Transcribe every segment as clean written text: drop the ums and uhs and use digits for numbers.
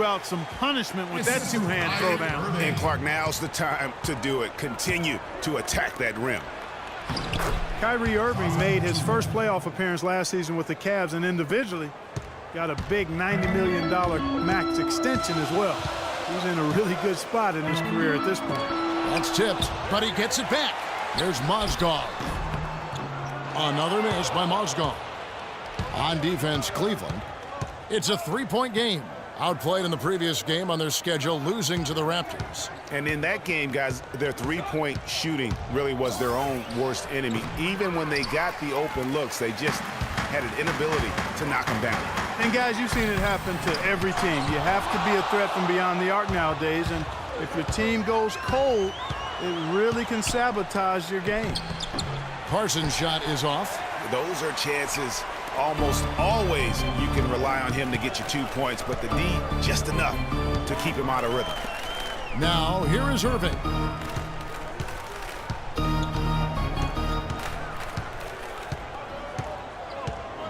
threw out some punishment with that two-hand throwdown. And Clark, now's the time to do it. Continue to attack that rim. Kyrie Irving made his first playoff appearance last season with the Cavs, and individually got a big $90 million max extension as well. He's in a really good spot in his career at this point. That's tipped, but he gets it back. There's Mozgov. Another miss by Mozgov. On defense, Cleveland. It's a three-point game. Outplayed in the previous game on their schedule, losing to the Raptors. And in that game, guys, their three-point shooting really was their own worst enemy. Even when they got the open looks, they just had an inability to knock them down. And guys, you've seen it happen to every team. You have to be a threat from beyond the arc nowadays, and if your team goes cold, it really can sabotage your game. Parsons' shot is off. Those are chances. Almost always you can rely on him to get you 2 points, but the D just enough to keep him out of rhythm. Now, here is Irving.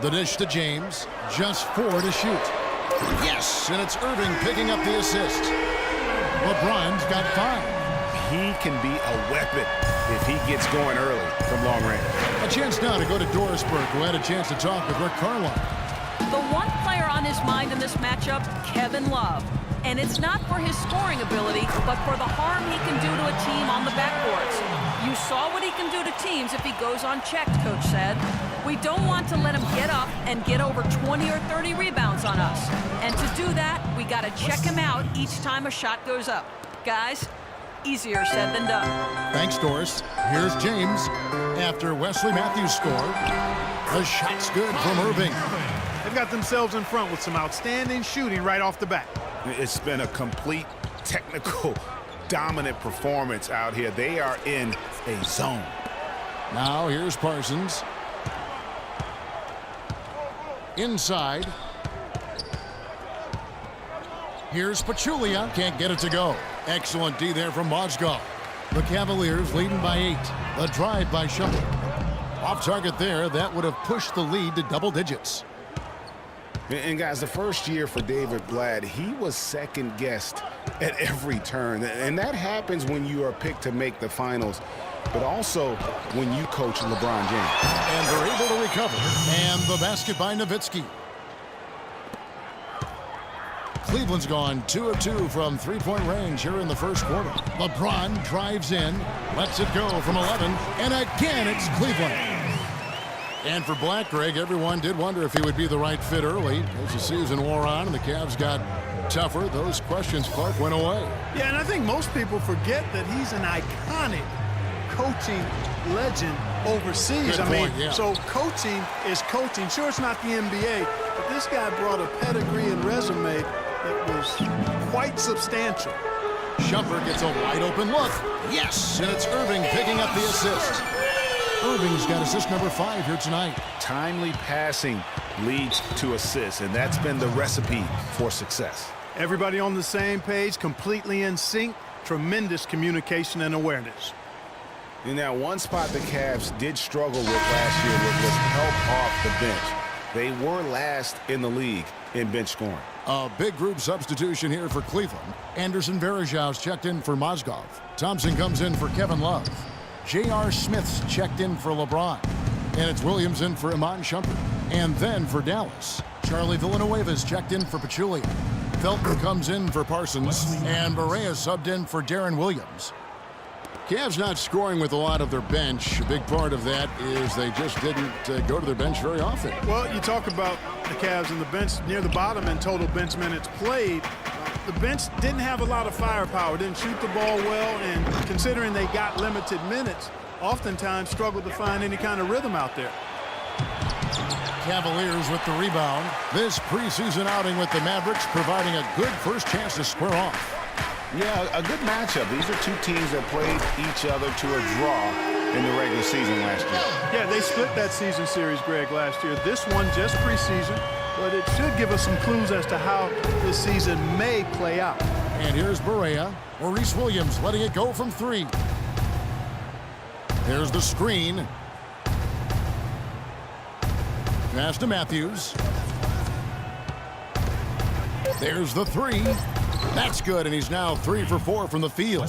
The dish to James. Just 4 to shoot. Yes, and it's Irving picking up the assist. LeBron's got 5. He can be a weapon if he gets going early from long range. A chance now to go to Dorisburg, who had a chance to talk with Rick Carlisle. The one player on his mind in this matchup, Kevin Love. And it's not for his scoring ability, but for the harm he can do to a team on the backboards. You saw what he can do to teams if he goes unchecked, Coach said. We don't want to let him get up and get over 20 or 30 rebounds on us. And to do that, we got to check him out each time a shot goes up. Guys, easier said than done. Thanks, Doris. Here's James. After Wesley Matthews scored, the shot's good from Irving. They've got themselves in front with some outstanding shooting right off the bat. It's been a complete technical dominant performance out here. They are in a zone. Now here's Parsons. Inside. Here's Pachulia. Can't get it to go. Excellent D there from Mozgov. The Cavaliers leading by 8. The drive by Shumpert. Off target there. That would have pushed the lead to double digits. And guys, the first year for David Blatt, he was second guessed at every turn. And that happens when you are picked to make the finals, but also when you coach LeBron James. And they're able to recover. And the basket by Nowitzki. Cleveland's gone 2 of 2 from three-point range here in the first quarter. LeBron drives in, lets it go from 11, and again it's Cleveland. And for Blatt, Greg, everyone did wonder if he would be the right fit early. As the season wore on and the Cavs got tougher, those questions, Clark, went away. Yeah, and I think most people forget that he's an iconic coaching legend overseas. Good point, yeah. So coaching is coaching. Sure, it's not the NBA, but this guy brought a pedigree and resume that was quite substantial. Shumpert gets a wide open look. Yes, and it's Irving picking up the assist. Irving's got assist number 5 here tonight. Timely passing leads to assists, and that's been the recipe for success. Everybody on the same page, completely in sync, tremendous communication and awareness. And now one spot the Cavs did struggle with last year was help off the bench. They were last in the league in bench scoring. A big group substitution here for Cleveland. Anderson Varejau's checked in for Mozgov. Thompson comes in for Kevin Love. J.R. Smith's checked in for LeBron. And it's Williams in for Iman Shumpert. And then for Dallas, Charlie Villanueva's checked in for Pachulia. Felton comes in for Parsons. And Barea subbed in for Darren Williams. Cavs not scoring with a lot of their bench. A big part of that is they just didn't go to their bench very often. Well, you talk about the Cavs and the bench near the bottom in total bench minutes played. The bench didn't have a lot of firepower, didn't shoot the ball well, and considering they got limited minutes, oftentimes struggled to find any kind of rhythm out there. Cavaliers with the rebound. This preseason outing with the Mavericks providing a good first chance to square off. Yeah, a good matchup. These are two teams that played each other to a draw in the regular season last year. Yeah, they split that season series, Greg, last year. This one just preseason, but it should give us some clues as to how this season may play out. And here's Barea. Maurice Williams letting it go from 3. There's the screen. Pass to Matthews. There's the three. That's good, and he's now 3 for 4 from the field.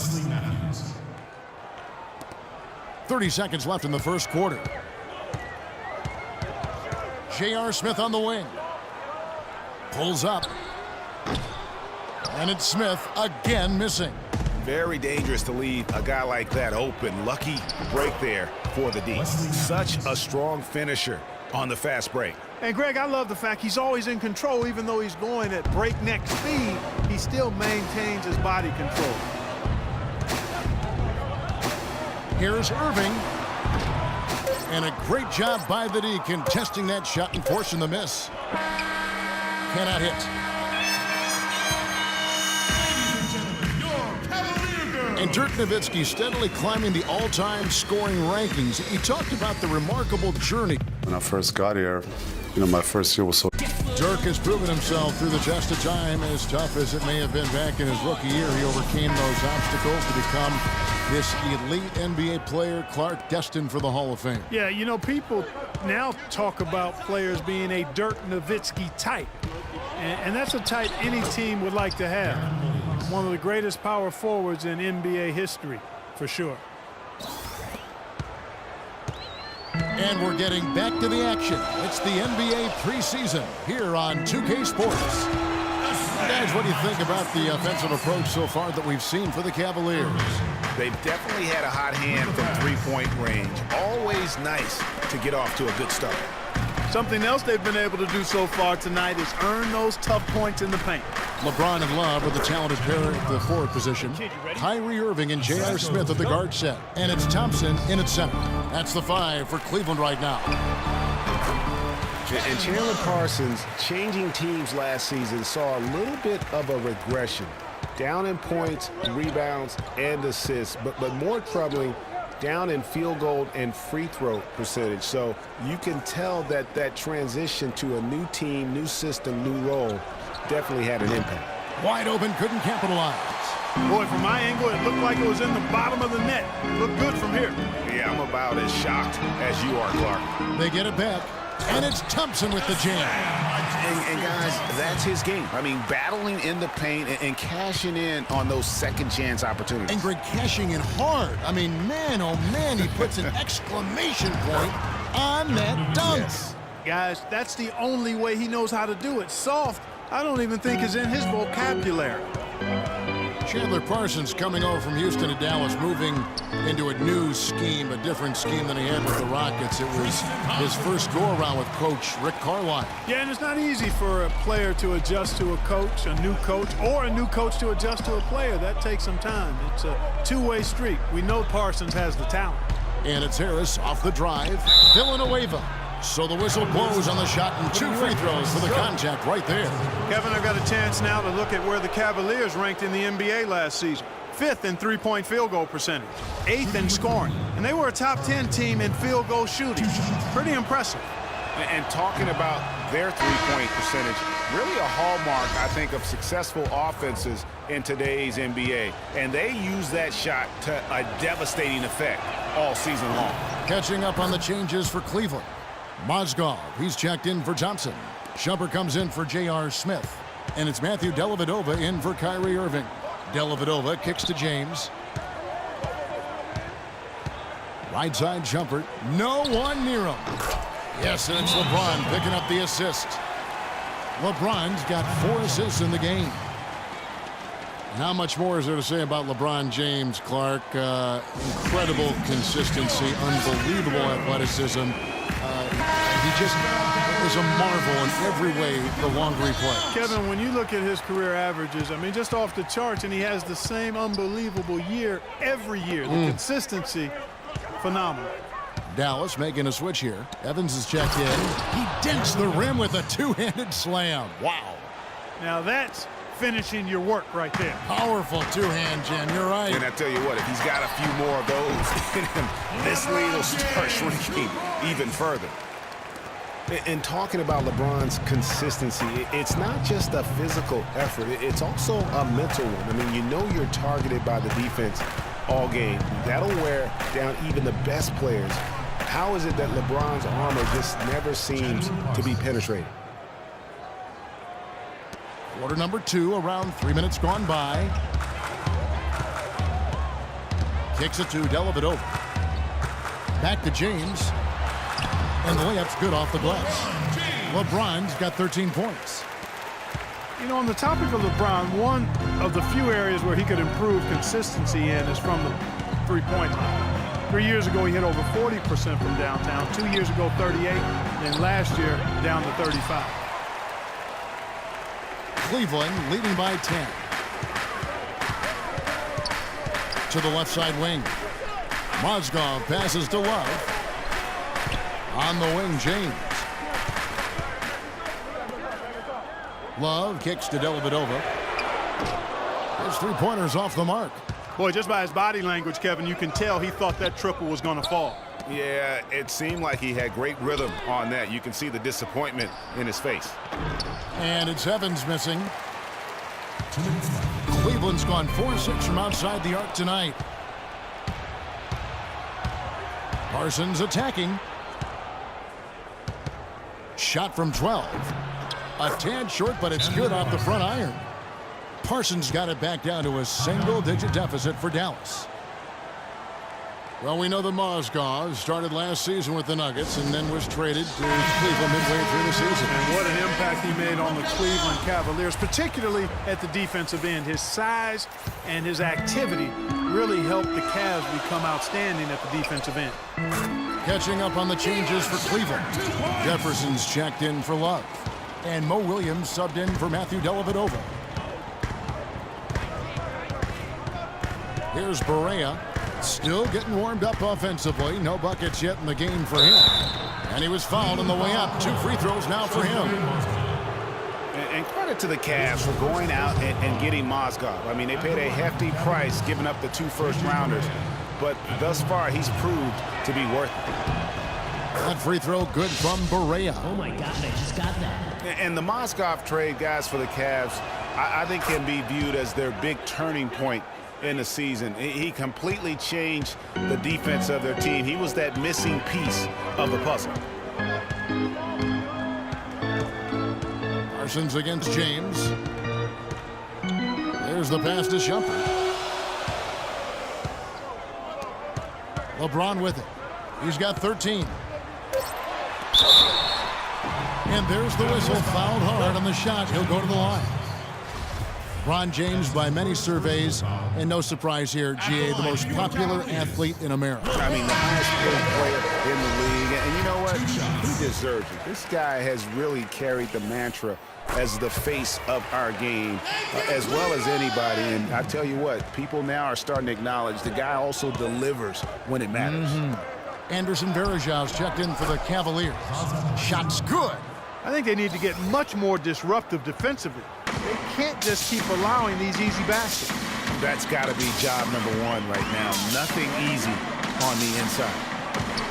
30 seconds left in the first quarter. J.R. Smith on the wing. Pulls up. And it's Smith again missing. Very dangerous to leave a guy like that open. Lucky break there for the D. Such a strong finisher on the fast break. And Greg, I love the fact he's always in control. Even though he's going at breakneck speed, he still maintains his body control. Here's Irving. And a great job by the D contesting that shot and forcing the miss. Cannot hit. And Dirk Nowitzki steadily climbing the all-time scoring rankings. He talked about the remarkable journey. When I first got here, my first year was so. Dirk has proven himself through the test of time. As tough as it may have been back in his rookie year, he overcame those obstacles to become this elite NBA player, Clark, destined for the Hall of Fame. Yeah, people now talk about players being a Dirk Nowitzki type. And that's a type any team would like to have. One of the greatest power forwards in NBA history, for sure. And we're getting back to the action. It's the NBA preseason here on 2K Sports. Guys, what do you think about the offensive approach so far that we've seen for the Cavaliers? They've definitely had a hot hand from three-point range. Always nice to get off to a good start. Something else they've been able to do so far tonight is earn those tough points in the paint. LeBron and Love are the talented pair at the forward position. Kyrie Irving and J.R. Smith at the guard set. And it's Thompson in at center. That's the 5 for Cleveland right now. And Chandler Parsons, changing teams last season, saw a little bit of a regression. Down in points, rebounds, and assists. But more troubling, down in field goal and free throw percentage. So you can tell that that transition to a new team, new system, new role definitely had an impact. Wide open, couldn't capitalize. Boy, from my angle, it looked like it was in the bottom of the net. It looked good from here. Yeah, I'm about as shocked as you are, Clark. They get it back, and it's Thompson with the jam. And guys, that's his game. I mean, battling in the paint and cashing in on those second chance opportunities. And Greg cashing in hard. I mean, man, oh man, he puts an exclamation point on that dunk. Yes. Guys, that's the only way he knows how to do it. Soft, I don't even think is in his vocabulary. Chandler Parsons coming over from Houston to Dallas, moving into a new scheme, a different scheme than he had with the Rockets. It was his first go-around with Coach Rick Carlisle. Yeah, and it's not easy for a player to adjust to a coach, a new coach, or a new coach to adjust to a player. That takes some time. It's a two-way street. We know Parsons has the talent. And it's Harris off the drive. Villanueva. So the whistle blows on the shot and 2 free throws for the contact right there. Kevin, I've got a chance now to look at where the Cavaliers ranked in the NBA last season. 5th in three-point field goal percentage, 8th in scoring, and they were a top 10 team in field goal shooting. Pretty impressive. And talking about their three-point percentage, really a hallmark, I think, of successful offenses in today's NBA. And they use that shot to a devastating effect all season long. Catching up on the changes for Cleveland. Mozgov, he's checked in for Thompson. Shumpert comes in for J.R. Smith. And it's Matthew Dellavedova in for Kyrie Irving. Dellavedova kicks to James. Right side Shumpert. No one near him. Yes, and it's LeBron picking up the assist. LeBron's got 4 assists in the game. How much more is there to say about LeBron James, Clark? Incredible consistency, unbelievable athleticism. He just is a marvel in every way the longer he plays. Kevin, when you look at his career averages, I mean, just off the charts, and he has the same unbelievable year every year. The consistency, phenomenal. Dallas making a switch here. Evans is checked in. He dents the rim with a two-handed slam. Wow. Now that's finishing your work right there. Powerful two-hand jam. You're right. And I tell you what, if he's got a few more of those in him, this lead will start shrinking even further. And talking about LeBron's consistency, it's not just a physical effort. It's also a mental one. I mean, you know you're targeted by the defense all game. That'll wear down even the best players. How is it that LeBron's armor just never seems to be penetrated? Quarter number 2, around 3 minutes gone by. Kicks it to Dellavedova. Back to James. And the layup's good off the glass. LeBron's got 13 points. You know, on the topic of LeBron, one of the few areas where he could improve consistency in is from the three-point line. 3 years ago, he hit over 40% from downtown. 2 years ago, 38. And last year, down to 35. Cleveland leading by 10. To the left side wing. Mozgov passes to Love. On the wing, James. Love kicks to Dellavedova. His three-pointer's off the mark. Boy, just by his body language, Kevin, you can tell he thought that triple was going to fall. Yeah, it seemed like he had great rhythm on that. You can see the disappointment in his face. And it's Evans missing. Cleveland's gone 4-6 from outside the arc tonight. Parsons attacking. Shot from 12. A tad short, but it's good off the front iron. Parsons got it back down to a single-digit deficit for Dallas. Well, we know that Mozgov started last season with the Nuggets and then was traded to Cleveland midway through the season. And what an impact he made on the Cleveland Cavaliers, particularly at the defensive end. His size and his activity really helped the Cavs become outstanding at the defensive end. Catching up on the changes for Cleveland. Jefferson's checked in for Love. And Mo Williams subbed in for Matthew Dellavedova. Here's Barea. Still getting warmed up offensively. No buckets yet in the game for him. And he was fouled on the way up. 2 free throws now for him. And credit to the Cavs for going out and getting Mozgov. I mean, they paid a hefty price giving up the 2 first-rounders. But thus far, he's proved to be worth it. That free throw good from Barea. Oh, my God, I just got that. And the Mozgov trade, guys, for the Cavs, I think can be viewed as their big turning point in the season. He completely changed the defense of their team. He was that missing piece of the puzzle. Parsons against James. There's the pass to Shumpert. LeBron with it. He's got 13. And there's the whistle. Fouled hard on the shot. He'll go to the line. LeBron James, by many surveys, and no surprise here, GA, the most popular athlete in America. I mean, the highest paid player in the league. And you know what? He deserves it. This guy has really carried the mantra as the face of our game, as well as anybody. And I tell you what, people now are starting to acknowledge the guy also delivers when it matters. Anderson Varejão's checked in for the Cavaliers. Shot's good. I think they need to get much more disruptive defensively. They can't just keep allowing these easy baskets. That's got to be job number 1 right now. Nothing easy on the inside.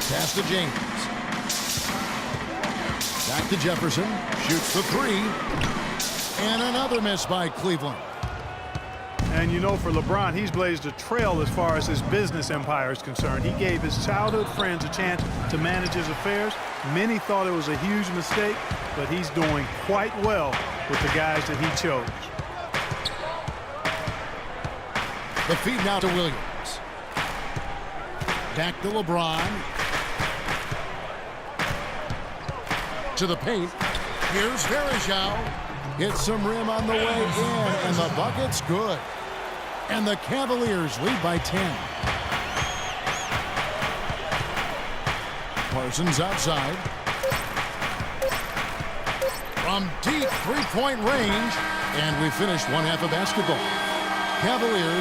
Pass to James. Back to Jefferson. Shoots the 3. And another miss by Cleveland. And you know, for LeBron, he's blazed a trail as far as his business empire is concerned. He gave his childhood friends a chance to manage his affairs. Many thought it was a huge mistake, but he's doing quite well with the guys that he chose. The feed now to Williams. Back to LeBron. To the paint. Here's Varejão. Hits some rim on the way in, and the bucket's good. And the Cavaliers lead by 10. Parsons outside. From deep 3-point range, and we finished one half of basketball. Cavaliers